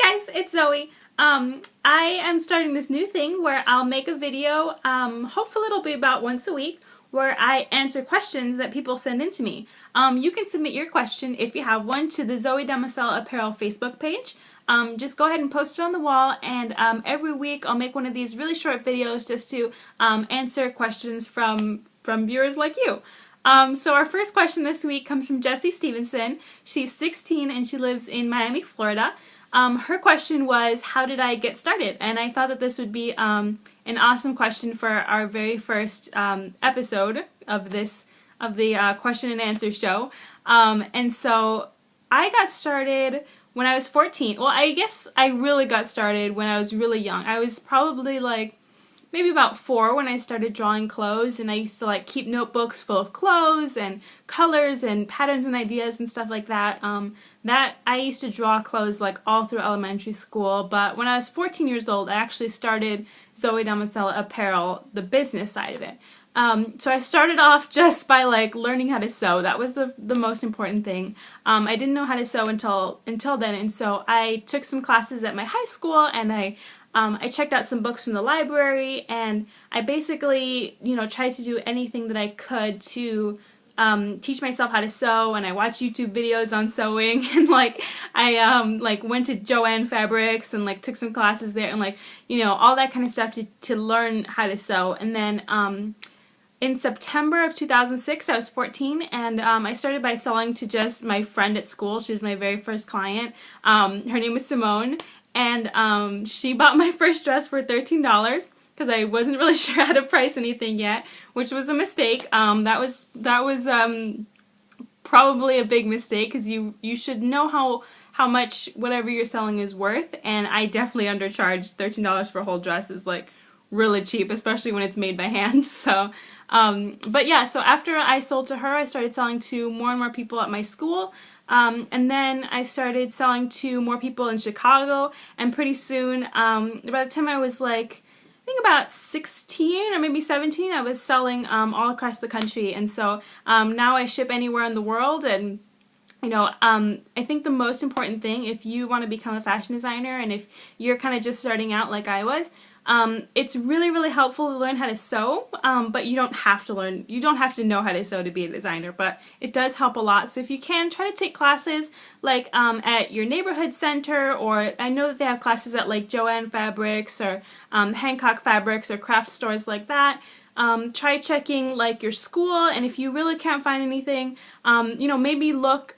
Hi guys, it's Zoe. I am starting this new thing where I'll make a video, hopefully it'll be about once a week, where I answer questions that people send in to me. You can submit your question if you have one to the Zoë Damacela Apparel Facebook page. Just go ahead and post it on the wall, and every week I'll make one of these really short videos just to answer questions from viewers like you. So our first question this week comes from Jessie Stevenson. She's 16 and she lives in Miami, Florida. Her question was, how did I get started? And I thought that this would be an awesome question for our very first episode of the question and answer show. And so I got started when I was 14. Well, I guess I really got started when I was really young. I was probably like maybe about 4 when I started drawing clothes, and I used to like keep notebooks full of clothes and colors and patterns and ideas and stuff like that. I used to draw clothes like all through elementary school, but when I was 14 years old I actually started Zoë Damacela Apparel, the business side of it. So I started off just by like learning how to sew. That was the most important thing. I didn't know how to sew until then, and so I took some classes at my high school, and I checked out some books from the library, and I basically, tried to do anything that I could to teach myself how to sew. And I watched YouTube videos on sewing, and I went to Joann Fabrics and took some classes there, and all that kind of stuff to learn how to sew. And then in September of 2006, I was 14, and I started by sewing to just my friend at school. She was my very first client. Her name was Simone. And she bought my first dress for $13 because I wasn't really sure how to price anything yet, which was a mistake. That was probably a big mistake, because you should know how much whatever you're selling is worth, and I definitely undercharged. $13 for a whole dress is like really cheap, especially when it's made by hand. So, but yeah, so after I sold to her, I started selling to more and more people at my school. And then I started selling to more people in Chicago, and pretty soon, by the time I was I think about 16 or maybe 17, I was selling all across the country. And so now I ship anywhere in the world. And I think the most important thing, if you want to become a fashion designer, and if you're kind of just starting out like I was, it's really, really helpful to learn how to sew, but you don't have to know how to sew to be a designer, but it does help a lot. So if you can, try to take classes at your neighborhood center, or I know that they have classes at Joann Fabrics or Hancock Fabrics or craft stores like that. Try checking your school, and if you really can't find anything, maybe look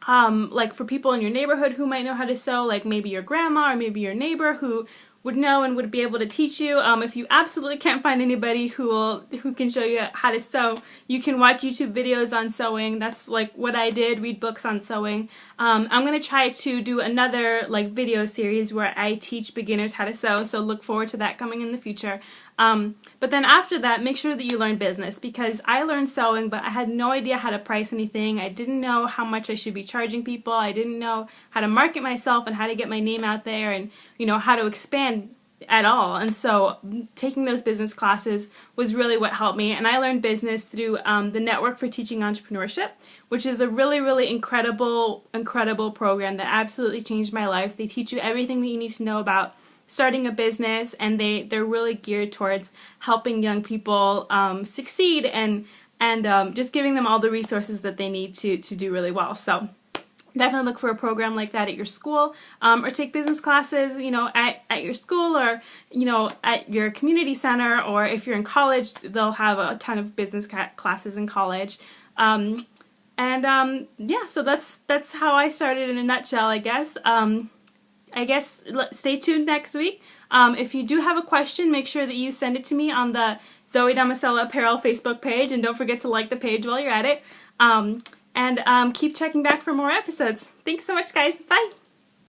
for people in your neighborhood who might know how to sew, maybe your grandma or maybe your neighbor who would know and would be able to teach you. If you absolutely can't find anybody who can show you how to sew, you can watch YouTube videos on sewing. That's what I did, read books on sewing. I'm going to try to do another video series where I teach beginners how to sew, so look forward to that coming in the future. But then after that, make sure that you learn business, because I learned sewing, but I had no idea how to price anything. I didn't know how much I should be charging people. I didn't know how to market myself and how to get my name out there, and how to expand at all. And so taking those business classes was really what helped me. And I learned business through the Network for Teaching Entrepreneurship, which is a really, really incredible program that absolutely changed my life. They teach you everything that you need to know about starting a business, and they're really geared towards helping young people succeed, and just giving them all the resources that they need to do really well. So definitely look for a program like that at your school, or take business classes, at your school, or at your community center, or if you're in college, they'll have a ton of business classes in college. Yeah, so that's how I started in a nutshell, I guess. Stay tuned next week. If you do have a question, make sure that you send it to me on the Zoë Damacela Apparel Facebook page, and don't forget to like the page while you're at it. Keep checking back for more episodes. Thanks so much, guys. Bye!